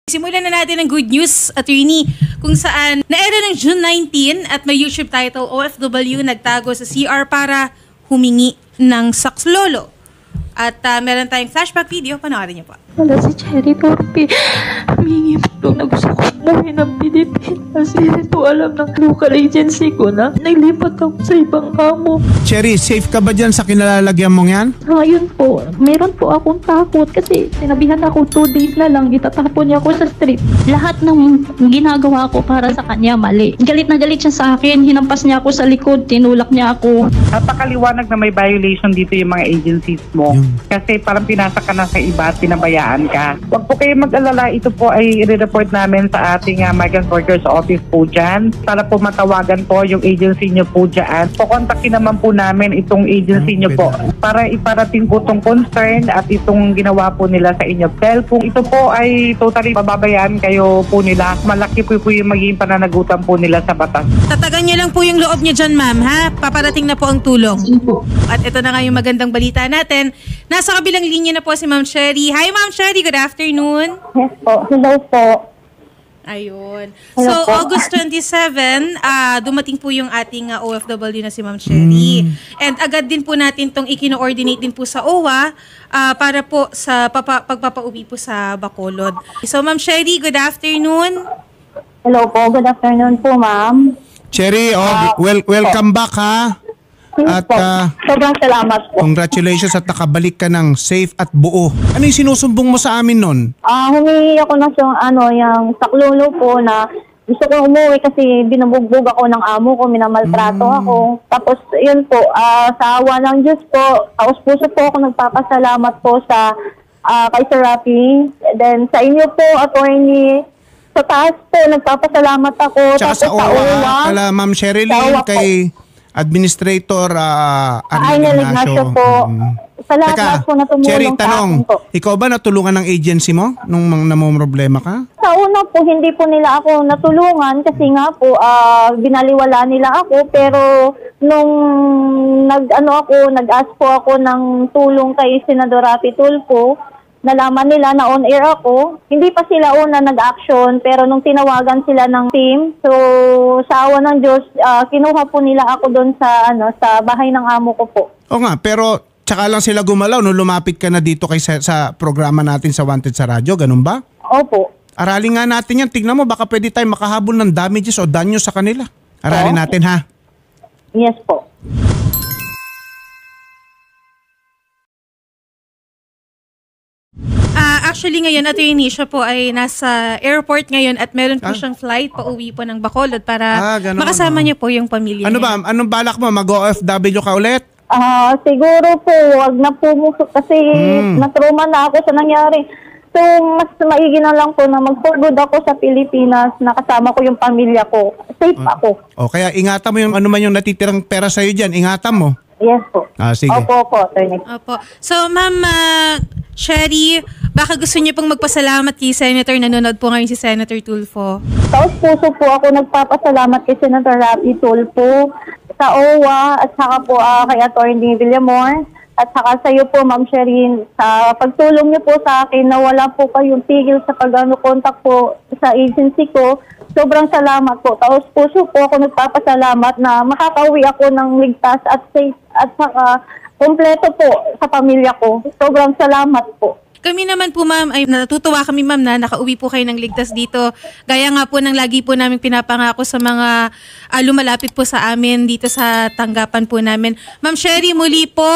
Simulan na natin ang good news, attorney, kung saan na-air ng June 19 at may YouTube title, OFW nagtago sa CR para humingi ng sakslolo. At meron tayong flashback video, panoorin niyo po. Wala si Cherry Torpe. Humingi po na gusto ko umuwi ng Pilipinas. Hindi po alam ng local agency ko na naglipat ako sa ibang amo. Cherry, safe ka ba dyan sa kinalalagyan mong yan? Ngayon po, meron po akong takot kasi sinabihan ako 2 days na lang itatapon niya ako sa street. Lahat ng ginagawa ko para sa kanya mali. Galit na galit siya sa akin, hinampas niya ako sa likod, tinulak niya ako. Napakaliwanag na may violation dito yung mga agencies mo. Kasi parang pinasa ka na sa iba at pinabayaan ka. Huwag po kayo mag-alala, ito po ay i-report namin sa ating Migrant Workers Office po dyan. Sana po matawagan po yung agency nyo po dyan. Kukontakin naman po namin itong agency nyo po para iparating po itong concern at itong ginawa po nila sa inyo. Dahil kung ito po ay totally pababayaan kayo po nila, malaki po yung magiging pananagutan po nila sa batas. Tatagan niyo lang po yung loob niyo dyan, ma'am, ha? Paparating na po ang tulong. At ito na nga yung magandang balita natin. Nasa kabilang linya na po si Ma'am Cherry. Hi, Ma'am Cherry. Good afternoon. Yes po. Hello po. Ayun. Hello So, po. August 27, dumating po yung ating OFW na si Ma'am Cherry. And agad din po natin itong ikino-ordinate din po sa OWA para po sa pagpapauwi po sa Bacolod. So, Ma'am Cherry, good afternoon. Hello po. Good afternoon po, ma'am. Cherry, welcome back ha. At Po. Sobrang salamat po. congratulations at nakabalik ka ng safe at buo. Ano yung sinusumbong mo sa amin nun? Humingi ako ng yung saklolo po na gusto ko umuwi kasi binubugbog ako ng amo ko, minamaltrato ako. Tapos, yun po, sa awa ng Diyos po, taos-puso po ako nagpapasalamat po sa kay Sir Rafi. Then, sa inyo po, attorney, sa taas po, nagpapasalamat ako. Tsaka sa OWA, kala Ma'am Sherilyn, kay Administrator Arnel Ignacio po. Sa lahat po na tumulong Cherry, sa tanong, akin po. ikaw ba natulungan ng agency mo nung namumroblema ka? Sa una po, hindi po nila ako natulungan kasi nga po, binaliwala nila ako. Pero nung nag-ask po ako ng tulong kay Senador Rafi Tulfo, nalaman nila na on-air ako. Hindi pa sila una nag-action, pero nung tinawagan sila ng team, so sa awa ng Diyos, kinuha po nila ako doon sa bahay ng amo ko po. O nga, pero tsaka lang sila gumalaw nung lumapit ka na dito sa programa natin sa Wanted sa Radyo, ganun ba? Opo. Aralin nga natin yan. Tignan mo, baka pwede tayo makahabol ng damages o danyo sa kanila. Aralin natin ha. Yes po. Actually ngayon, attorney, siya po ay nasa airport ngayon at meron po siyang flight pauwi po ng Bacolod para makasama niyo po yung pamilya Ano niya. ba? Anong balak mo? Mag-OFW ka ulit? Siguro po, wag na pumusok kasi na-trauma na ako sa nangyari. So, mas maigi na lang po na mag-for-good ako sa Pilipinas, nakasama ko yung pamilya ko. Safe ako. O kaya ingatan mo yung ano man yung natitirang pera sa'yo dyan. Ingatan mo. Yes po. Sige. Opo, attorney. Opo. So, Ma'am Cherry, baka gusto niyo pong magpasalamat kay Senator. Nanonood po ngayon si Senator Tulfo. Taos-puso po ako nagpapasalamat kay Senator Rafi Tulfo, sa OWA, at saka po kay Attorney Villamor, at saka sa iyo po, Ma'am Sherin, sa pagtulong niyo po sa akin na wala po kayong tigil sa pag-contact po sa agency ko. Sobrang salamat po. Taos-puso po ako nagpapasalamat na makakauwi ako ng ligtas at safe at saka kompleto po sa pamilya ko. Sobrang salamat po. Kami naman po, ma'am, ay natutuwa kami, ma'am, na nakauwi po kayo ng ligtas dito. Gaya nga po ng lagi po namin pinapangako sa mga lumalapit po sa amin dito sa tanggapan po namin. Ma'am Cherry, muli po,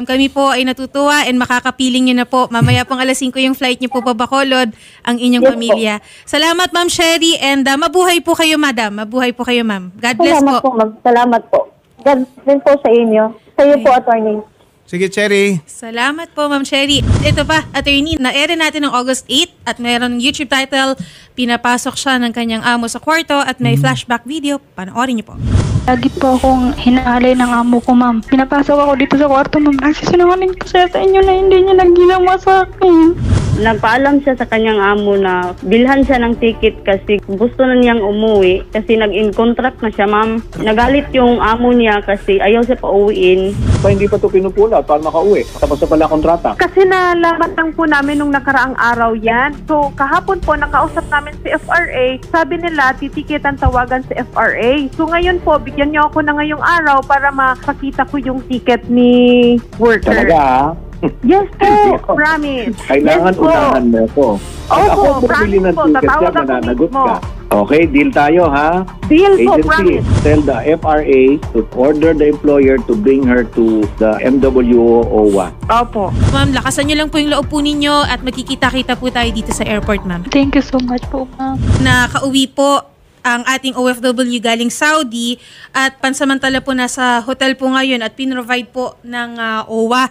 kami po ay natutuwa and makakapiling nyo na po. Mamaya pong alas 5 yung flight nyo po pa Bacolod, ang inyong pamilya. Salamat, Ma'am Cherry, and mabuhay po kayo, madam. Mabuhay po kayo, ma'am. God bless Salamat po, ma'am. Salamat po. God bless po sa inyo. Sa iyo po, attorney. Sige, Cherry. Salamat po, Ma'am Cherry. Ito pa, attorney, na-air natin ng August 8 at mayroon YouTube title, pinapasok siya ng kanyang amo sa kwarto at may flashback video. Panoorin niyo po. Lagi po akong hinahalay ng amo ko, ma'am. Pinapasok ako dito sa kwarto, ma'am. Kasi sinungaling ko siya sa inyo na hindi niya naginawa sa akin. Nagpaalam siya sa kanyang amo na bilhan siya ng ticket kasi gusto na niyang umuwi kasi nag-in contract na siya, ma'am. Nagalit yung amo niya kasi ayaw siya pauwiin. Hindi pa ito pinupula para makauwi. Tapos na pala kontrata. Kasi nalaman lang po namin nung nakaraang araw yan. So, kahapon po, nakausap namin si FRA. Sabi nila, titikitan tawagan si FRA. So, ngayon po, bigyan niyo ako na ngayong araw para makakita ko yung ticket ni worker. Talaga, Yes po, promise. kailangan Yes po. unahan mo ko. Pag Opo, ako bumili ng promise po. ticket ka, Tatawag ako mananagot mismo. ka. Okay, deal tayo ha? Deal po, Agency, promise. tell the FRA to order the employer to bring her to the MWO-OWA. Opo. Ma'am, lakasan nyo lang po yung loob po ninyo at magkikita-kita po tayo dito sa airport, ma'am. Thank you so much po, ma'am. Nakauwi po ang ating OFW galing Saudi at pansamantala po nasa hotel po ngayon at pinrovide po ng OWA.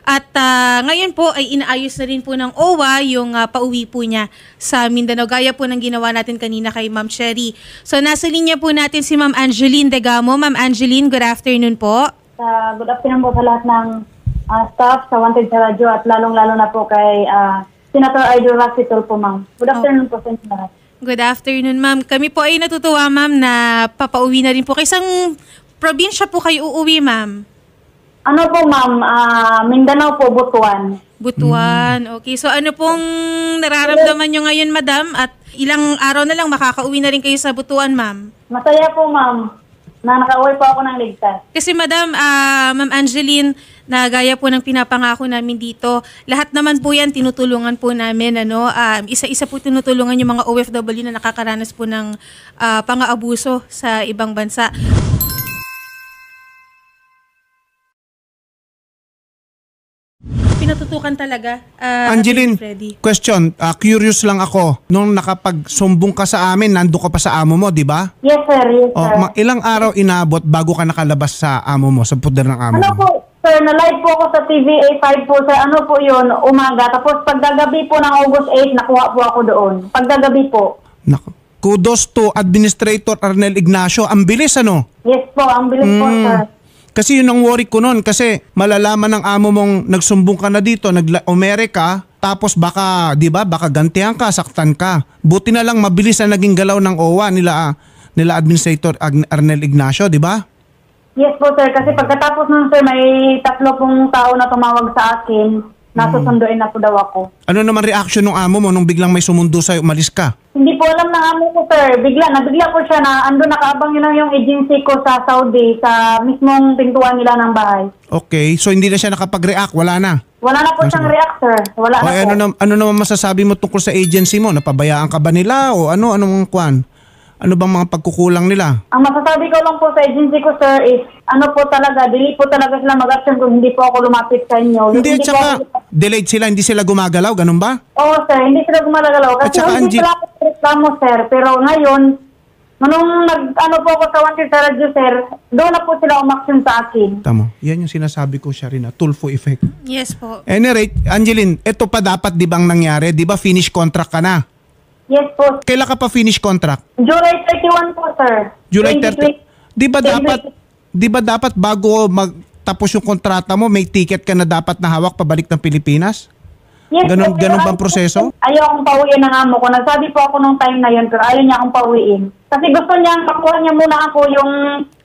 At ngayon po ay inaayos na rin po ng OWA yung pauwi po niya sa Mindanao. Gaya po ng ginawa natin kanina kay Ma'am Sherry. So nasa linya po natin si Ma'am Angeline Degamo. Ma'am Angeline, good afternoon po. Good afternoon po sa lahat ng staff sa Wanted sa Radyo at lalong-lalo na po kay Senator Idol Racitor po, ma'am. Good afternoon po sa inyo lahat. Good afternoon, ma'am. Kami po ay natutuwa, ma'am, na papauwi na rin po. Kaysang probinsya po kayo uuwi, ma'am? Ano po, ma'am? Mindanao po, Butuan. Butuan. Okay. So ano pong nararamdaman nyo ngayon, madam? At ilang araw na lang makakauwi na rin kayo sa Butuan, ma'am? Masaya po, ma'am, na nakauwi po ako ng ligtas. Kasi madam, Ma'am Angeline, na gaya po ng pinapangako namin dito, lahat naman po yan tinutulungan po namin. Isa-isa po tinutulungan yung mga OFW na nakakaranas po ng pang-aabuso sa ibang bansa. Pinatutukan talaga. Angeline, Freddy. question. Curious lang ako. Nung nakapagsumbong ka sa amin, nando ka pa sa amo mo, di ba? Yes, sir. Yes, sir. Ilang araw inabot bago ka nakalabas sa amo mo, sa puder ng amo Ano mo? po, sir, na-live po ako sa TVA5 po, sir. Ano po yun, umaga. Tapos pagdagabi po ng August 8, nakuha po ako doon. Pagdagabi po. Kudos to Administrator Arnel Ignacio. Ang bilis, ano? Yes po, ang bilis po, sir. Kasi yun ang worry ko nun. Kasi malalaman ng amo mong nagsumbong ka na dito, umere ka, tapos baka, di ba, baka gantihan ka, saktan ka. Buti na lang mabilis na naging galaw ng OWA nila Administrator Arnel Ignacio, di ba? Yes po, sir. Kasi pagkatapos nun, sir, may 3 pong tao na tumawag sa akin. Nasusunduin na po daw ako. Ano naman reaction ng amo mo nung biglang may sumundo sa'yo, umalis ka? Hindi po alam ng amo ko, sir. Nabigla po siya na ando nakaabang yun lang yung agency ko sa Saudi, sa mismong pintuan nila ng bahay. Okay, so hindi na siya nakapag-react, wala na. Wala na po siyang react, sir. Wala na po. Ano naman masasabi mo tungkol sa agency mo? Napabayaan ka ba nila o anong kwan? Ano bang mga pagkukulang nila? Ang masasabi ko lang po sa agency ko, sir, is dili po talaga sila mag-action kung hindi po ako lumapit sa inyo. Hindi, at saka delayed sila, hindi sila gumagalaw, ganun ba? Oo, sir, hindi sila gumagalaw. Kasi hindi sila ako reklamo, sir. Pero ngayon, nung po ako sa Wanted sa Radyo, sir, doon na po sila umaksyon sa akin. Tama. Yan yung sinasabi ko siya rin, Tulfo effect. Yes po. Anyway, Angeline, ito pa dapat di bang nangyari? Di ba finish contract ka na? Yes po. Kailan ka pa finish contract? July 31 po, sir. July 30. Di ba dapat bago magtapos yung kontrata mo, may ticket ka na dapat na hawak pabalik ng Pilipinas? Yes, ganun bang proseso? Ayaw akong pauwiin ng amo ko. Nagsabi po ako nung time na yun, pero ayaw niya akong pauwiin. Kasi gusto niya, makuha niya muna ako yung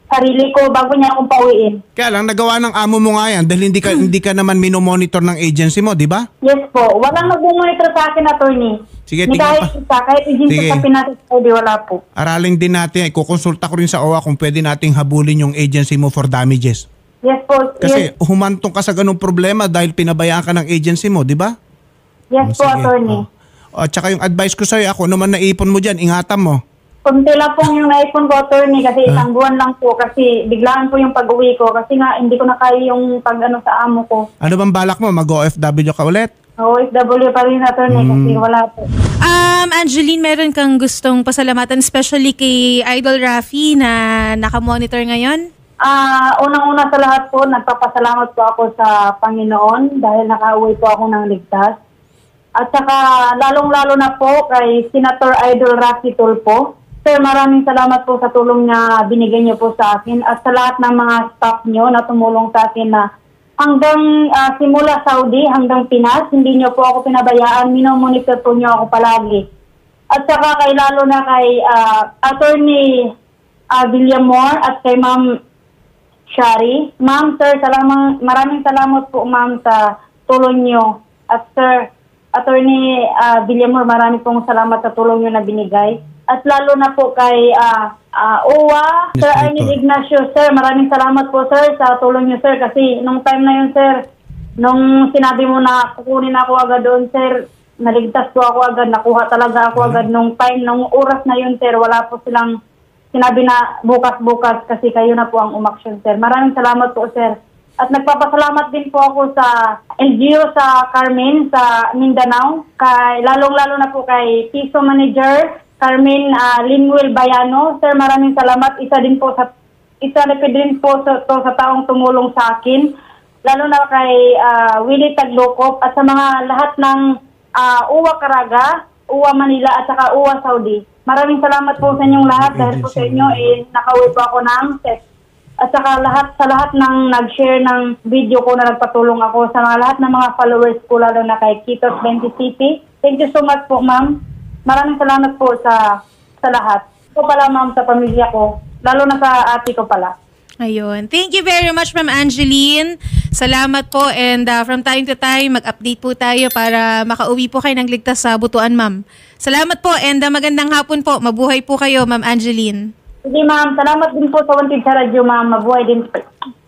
sarili ko bago niya akong pauwiin. Kaya lang, nagawa ng amo mo nga yan dahil hindi ka naman minomonitor ng agency mo, di ba? Yes po. Walang nag-monitor sa akin, attorney. Sige, Ni tingnan kahit agency sa Pinas, wala po. Aralin din natin, kukonsulta ko rin sa OWA kung pwede nating habulin yung agency mo for damages. Yes po. Kasi humantong ka sa ganung problema dahil pinabayaan ka ng agency mo, di ba? Yes po, attorney. At saka yung advice ko sa'yo, ako naman naipon mo dyan, ingatan mo. Kunti lang pong yung naipon ko, attorney, kasi isang buwan lang po. Kasi biglaan po yung pag-uwi ko. Kasi nga, hindi ko na kaya yung sa amo ko. Ano bang balak mo? Mag-OFW ka ulit? OFW pa rin, attorney, kasi wala po. Angeline, meron kang gustong pasalamatan, especially kay Idol Rafi na nakamonitor ngayon? Unang-una sa lahat po, nagpapasalamat po ako sa Panginoon dahil nakauwi po ako ng ligtas. At saka lalong-lalo na po kay Senator Idol Rafi Tulfo. Sir, maraming salamat po sa tulong na binigay niyo po sa akin at sa lahat ng mga staff niyo na tumulong sa akin na hanggang simula Saudi hanggang Pinas, hindi niyo po ako pinabayaan, minomonitor po niyo ako palagi. At saka kay lalo na kay Attorney Villamor at kay Ma'am Shari. Ma'am, sir, maraming salamat po ma'am sa tulong niyo. At sir, Attorney Villamor, maraming pong salamat sa tulong niyo na binigay. At lalo na po kay OWA, Sir Arnel Ignacio, sir, maraming salamat po sir sa tulong niyo sir kasi nung time na yun sir, nung sinabi mo na kukunin ako agad doon sir, naligtas po ako agad, nakuha talaga ako agad nung time, nung oras na yun sir, wala po silang sinabi na bukas-bukas kasi kayo na po ang umaksyon sir. Maraming salamat po sir. At nagpapasalamat din po ako sa LGU sa Carmen sa Mindanao, kay lalong-lalo na po kay Piso Manager Carmen Linwell Bayano. Sir, maraming salamat. Isa din po sa taong tumulong sa akin. Lalo na kay Willie Taglokop at sa mga lahat ng UWA Caraga, UWA Manila at saka UWA Saudi. Maraming salamat po sa inyong lahat dahil po sa inyo nakauwi po ako ng set. At saka sa lahat ng nag-share ng video ko na nagpatulong ako, sa mga lahat ng mga followers ko, lalo na kay Kitos 20 City. Thank you so much po, ma'am. Maraming salamat po sa lahat. Ko pala, ma'am, sa pamilya ko, lalo na sa ate ko pala. Ayun. Thank you very much, Ma'am Angeline. Salamat po, and from time to time, mag-update po tayo para makauwi po kayo ng ligtas sa Butuan, ma'am. Salamat po, and magandang hapon po. Mabuhay po kayo, Ma'am Angeline. Sige, ma'am. Salamat din po sa Wanted sa radyo, ma'am. Mabuhay din po.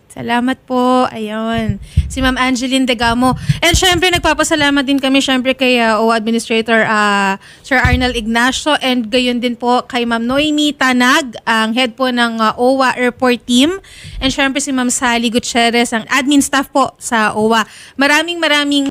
Salamat po. Ayun. Si Ma'am Angeline Degamo. And syempre, nagpapasalamat din kami syempre kay OWA Administrator Sir Arnel Ignacio, and gayon din po kay Ma'am Noemi Tanag, ang head po ng OWA Airport Team. And syempre si Ma'am Sally Gutierrez, ang admin staff po sa OWA. Maraming